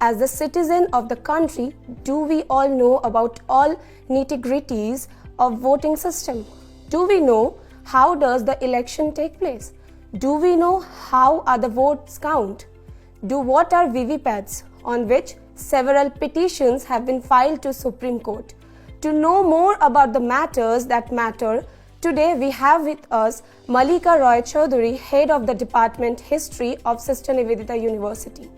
As the citizen of the country, do we all know about all nitty-gritties of voting system? Do we know how does the election take place? Do we know how are the votes count? What are VVPATs, on which several petitions have been filed to Supreme Court? To know more about the matters that matter, today we have with us Malika Roy Chaudhary, Head of the Department History of Sister Nivedita University.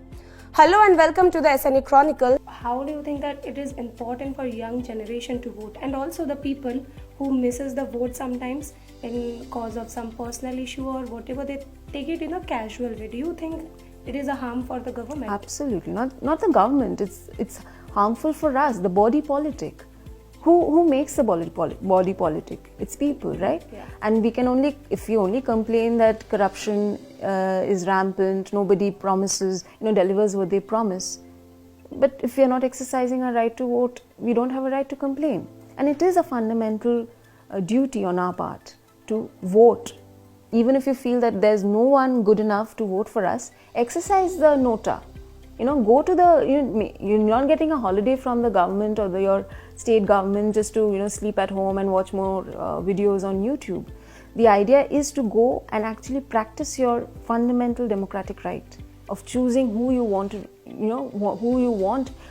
Hello and welcome to the SNE Chronicle. How do you think that it is important for young generation to vote, and also the people who misses the vote sometimes in cause of some personal issue or whatever, they take it in a casual way? Do you think it is a harm for the government? Absolutely, not the government. It's harmful for us, the body politic. Who makes the body politic? It's people, right? Yeah. And if we only complain that corruption is rampant, nobody promises, delivers what they promise. But if we are not exercising our right to vote, we don't have a right to complain. And it is a fundamental duty on our part to vote. Even if you feel that there's no one good enough to vote for us, exercise the nota. Go to you're not getting a holiday from the government or your state government just to, sleep at home and watch more videos on YouTube. The idea is to go and actually practice your fundamental democratic right of choosing who you want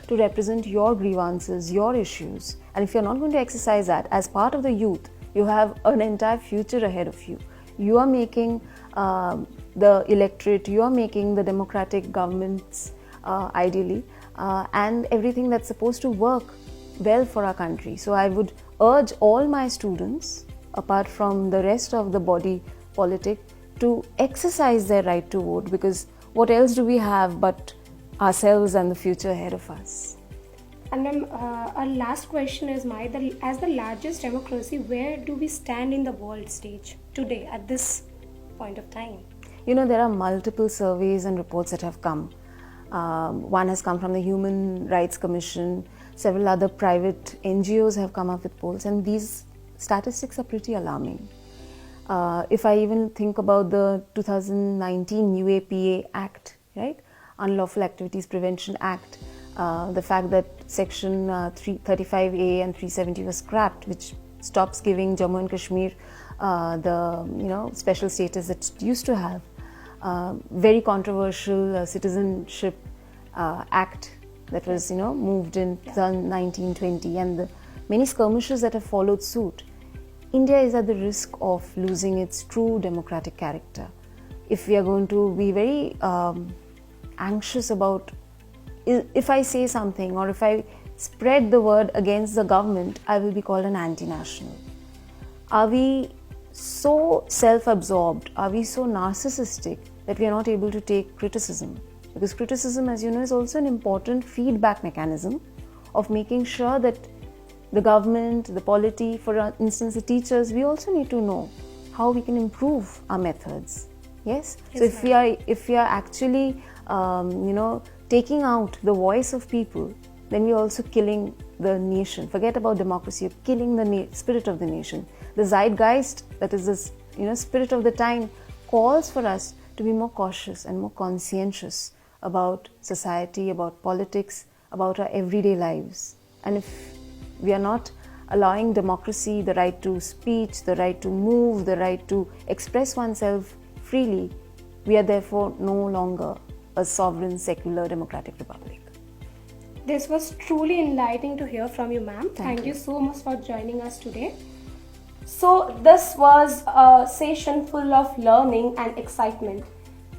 to represent your grievances, your issues. And if you're not going to exercise that as part of the youth, you have an entire future ahead of you. You are making the electorate, you are making the democratic governments ideally, and everything that's supposed to work well for our country. So I would urge all my students, apart from the rest of the body politic, to exercise their right to vote, because what else do we have but ourselves and the future ahead of us? And then our last question is, as the largest democracy, where do we stand in the world stage today at this point of time? There are multiple surveys and reports that have come. One has come from the Human Rights Commission. Several other private NGOs have come up with polls, and these statistics are pretty alarming. If I even think about the 2019 UAPA Act, right? Unlawful Activities Prevention Act, the fact that Section 335A and 370 was scrapped, which stops giving Jammu and Kashmir the special status that it used to have. Very controversial citizenship act that was moved in 2019-20, and the many skirmishes that have followed suit. India is at the risk of losing its true democratic character. If we are going to be very anxious about, if I say something or if I spread the word against the government, I will be called an anti-national. Are we so self-absorbed? Are we so narcissistic that we are not able to take criticism? Because criticism, as you know, is also an important feedback mechanism of making sure that the government, the polity, for instance, the teachers, we also need to know how we can improve our methods. Yes? So if we are actually, taking out the voice of people, then we are also killing the nation. Forget about democracy, you're killing the spirit of the nation. The zeitgeist, that is this, spirit of the time, calls for us to be more cautious and more conscientious about society, about politics, about our everyday lives. And if we are not allowing democracy, the right to speech, the right to move, the right to express oneself freely, we are therefore no longer a sovereign, secular, democratic republic. This was truly enlightening to hear from you, ma'am. Thank you so much for joining us today. So this was a session full of learning and excitement.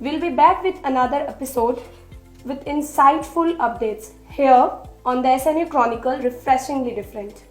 We'll be back with another episode with insightful updates here on the SNE Chronicle, refreshingly different.